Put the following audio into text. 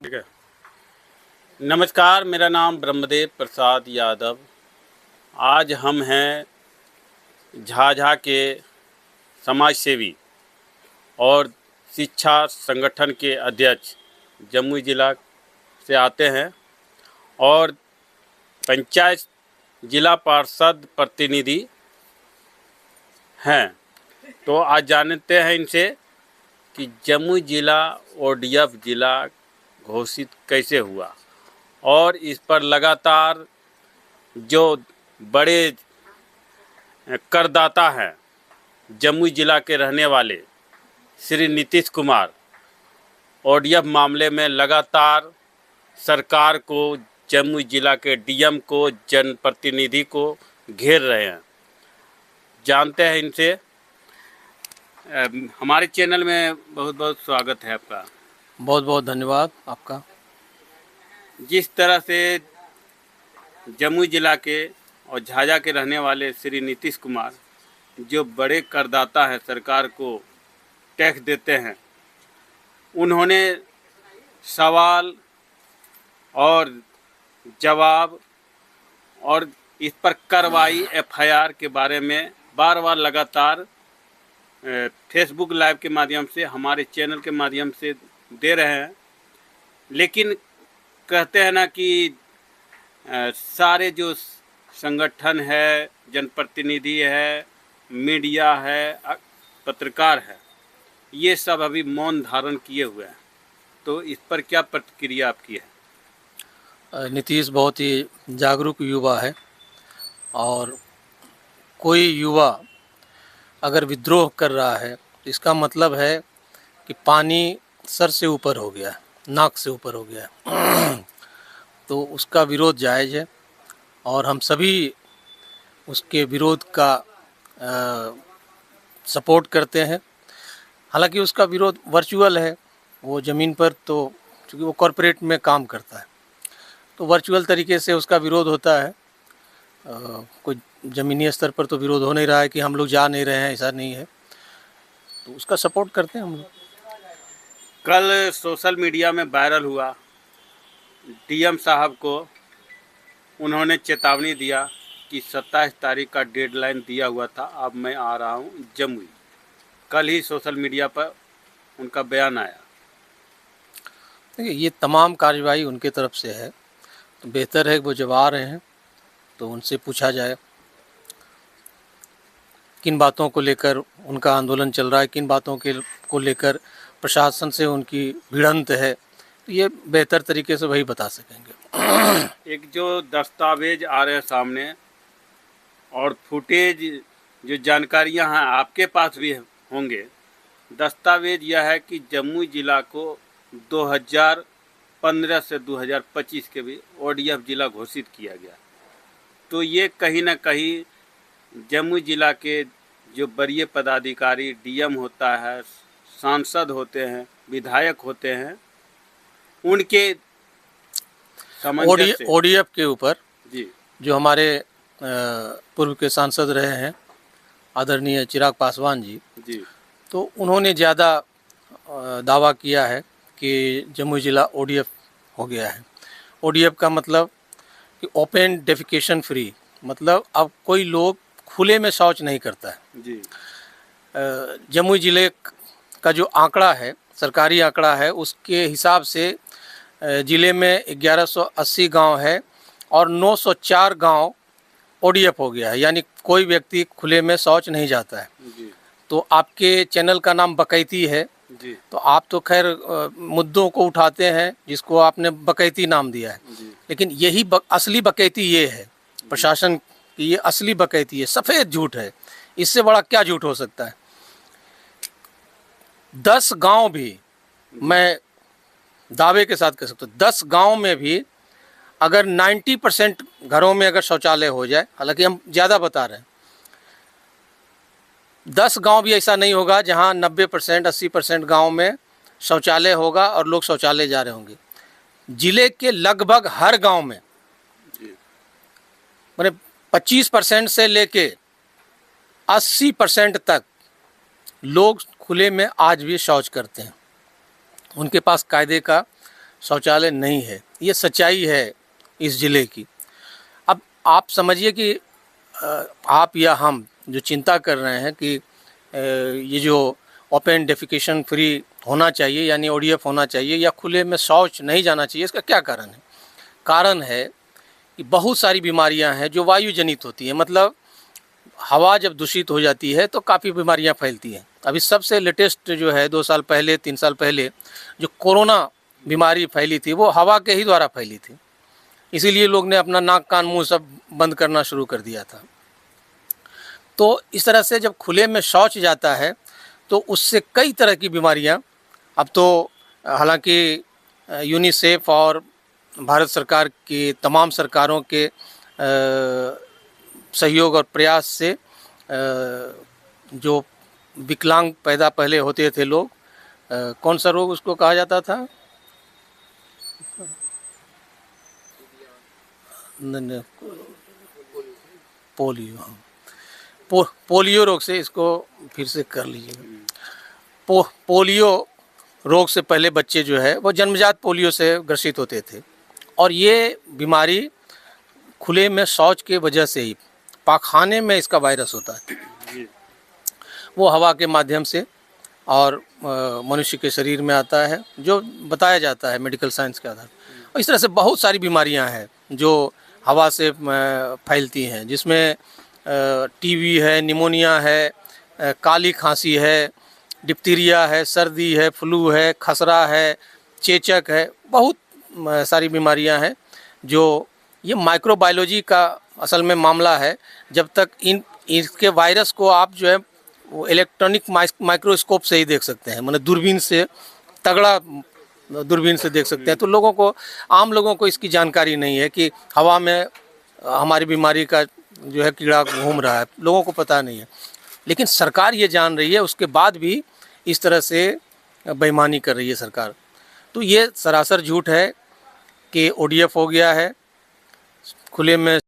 ठीक है। नमस्कार, मेरा नाम ब्रह्मदेव प्रसाद यादव। आज हम हैं झाझा के समाज सेवी और शिक्षा संगठन के अध्यक्ष, जमुई जिला से आते हैं और पंचायत जिला पार्षद प्रतिनिधि हैं। तो आज जानते हैं इनसे कि जमुई जिला ओडीएफ जिला घोषित कैसे हुआ और इस पर लगातार जो बड़े करदाता हैं जमुई जिला के रहने वाले श्री नीतीश कुमार ओडीएफ मामले में लगातार सरकार को, जमुई जिला के डीएम को, जनप्रतिनिधि को घेर रहे हैं। जानते हैं इनसे। हमारे चैनल में बहुत बहुत स्वागत है आपका। बहुत बहुत धन्यवाद आपका। जिस तरह से जमुई जिला के और झाझा के रहने वाले श्री नीतीश कुमार जो बड़े करदाता हैं, सरकार को टैक्स देते हैं, उन्होंने सवाल और जवाब और इस पर कार्रवाई एफआईआर के बारे में बार बार लगातार फेसबुक लाइव के माध्यम से, हमारे चैनल के माध्यम से दे रहे हैं। लेकिन कहते हैं ना कि सारे जो संगठन है, जनप्रतिनिधि है, मीडिया है, पत्रकार है, ये सब अभी मौन धारण किए हुए हैं। तो इस पर क्या प्रतिक्रिया आपकी है? नीतीश बहुत ही जागरूक युवा है और कोई युवा अगर विद्रोह कर रहा है तो इसका मतलब है कि पानी सर से ऊपर हो गया, नाक से ऊपर हो गया। तो उसका विरोध जायज़ है और हम सभी उसके विरोध का सपोर्ट करते हैं। हालांकि उसका विरोध वर्चुअल है, वो ज़मीन पर, तो क्योंकि वो कॉरपोरेट में काम करता है तो वर्चुअल तरीके से उसका विरोध होता है। कोई ज़मीनी स्तर पर तो विरोध हो नहीं रहा है कि हम लोग जा नहीं रहे हैं, ऐसा नहीं है। तो उसका सपोर्ट करते हैं हम लोग। कल सोशल मीडिया में वायरल हुआ, डीएम साहब को उन्होंने चेतावनी दिया कि 27 तारीख का डेडलाइन दिया हुआ था, अब मैं आ रहा हूँ जमुई। कल ही सोशल मीडिया पर उनका बयान आया। देखिए, ये तमाम कार्रवाई उनके तरफ से है, तो बेहतर है कि वो जब आ रहे हैं तो उनसे पूछा जाए किन बातों को लेकर उनका आंदोलन चल रहा है, किन बातों को लेकर प्रशासन से उनकी भिड़ंत है। तो ये बेहतर तरीके से वही बता सकेंगे। एक जो दस्तावेज आ रहे हैं सामने और फुटेज, जो जानकारियां हैं आपके पास भी होंगे। दस्तावेज यह है कि जमुई जिला को 2015 से 2025 के भी ओडीएफ जिला घोषित किया गया। तो ये कहीं ना कहीं जमुई जिला के जो वरीय पदाधिकारी, डीएम होता है, सांसद होते हैं, विधायक होते हैं, उनके ओडीएफ के ऊपर जी जो हमारे पूर्व के सांसद रहे हैं आदरणीय चिराग पासवान जी, तो उन्होंने ज़्यादा दावा किया है कि जमुई जिला ओडीएफ हो गया है। ओडीएफ का मतलब कि ओपन डेफिकेशन फ्री, मतलब अब कोई लोग खुले में शौच नहीं करता है जी। जमुई जिले का जो आंकड़ा है, सरकारी आंकड़ा है, उसके हिसाब से ज़िले में 1180 गांव है और 904 गांव ओडीएफ हो गया है, यानी कोई व्यक्ति खुले में शौच नहीं जाता है जी। तो आपके चैनल का नाम बकैती है जी। तो आप तो खैर मुद्दों को उठाते हैं जिसको आपने बकैती नाम दिया है, लेकिन यही असली बकैती ये है, प्रशासन की ये असली बकैती है, सफ़ेद झूठ है। इससे बड़ा क्या झूठ हो सकता है? 10 गांव भी, मैं दावे के साथ कह सकता हूँ, 10 गांव में भी अगर 90% घरों में अगर शौचालय हो जाए, हालांकि हम ज़्यादा बता रहे हैं, 10 गांव भी ऐसा नहीं होगा जहां 90% 80% गांव में शौचालय होगा और लोग शौचालय जा रहे होंगे। जिले के लगभग हर गांव में मैंने 25% से लेके 80% तक लोग खुले में आज भी शौच करते हैं। उनके पास कायदे का शौचालय नहीं है। ये सच्चाई है इस ज़िले की। अब आप समझिए कि आप या हम जो चिंता कर रहे हैं कि ये जो ओपन डेफिकेशन फ्री होना चाहिए यानी ODF होना चाहिए या खुले में शौच नहीं जाना चाहिए, इसका क्या कारण है? कारण है कि बहुत सारी बीमारियां हैं जो वायु जनित होती हैं। मतलब हवा जब दूषित हो जाती है तो काफ़ी बीमारियां फैलती हैं। अभी सबसे लेटेस्ट जो है 2 साल पहले 3 साल पहले जो कोरोना बीमारी फैली थी वो हवा के ही द्वारा फैली थी। इसीलिए लोग ने अपना नाक कान मुंह सब बंद करना शुरू कर दिया था। तो इस तरह से जब खुले में शौच जाता है तो उससे कई तरह की बीमारियां, अब तो हालांकि यूनिसेफ और भारत सरकार की तमाम सरकारों के सहयोग और प्रयास से जो विकलांग पैदा पहले होते थे लोग, कौन सा रोग उसको कहा जाता था? पोलियो। पोलियो रोग से, इसको फिर से कर लीजिए। पोलियो रोग से पहले बच्चे जो है वो जन्मजात पोलियो से ग्रसित होते थे और ये बीमारी खुले में शौच के वजह से ही, पाखाने में इसका वायरस होता है, वो हवा के माध्यम से और मनुष्य के शरीर में आता है, जो बताया जाता है मेडिकल साइंस के आधार पर। इस तरह से बहुत सारी बीमारियां हैं जो हवा से फैलती हैं, जिसमें टीबी है, निमोनिया है, काली खांसी है, डिप्थीरिया है, सर्दी है, फ्लू है, खसरा है, चेचक है, बहुत सारी बीमारियां हैं जो ये माइक्रोबायोलॉजी का असल में मामला है। जब तक इसके वायरस को आप जो है वो इलेक्ट्रॉनिक माइक्रोस्कोप से ही देख सकते हैं, मतलब दूरबीन से, तगड़ा दूरबीन से देख सकते हैं। तो लोगों को, आम लोगों को इसकी जानकारी नहीं है कि हवा में हमारी बीमारी का जो है कीड़ा घूम रहा है, लोगों को पता नहीं है। लेकिन सरकार ये जान रही है, उसके बाद भी इस तरह से बेईमानी कर रही है सरकार। तो ये सरासर झूठ है कि ODF हो गया है, खुले में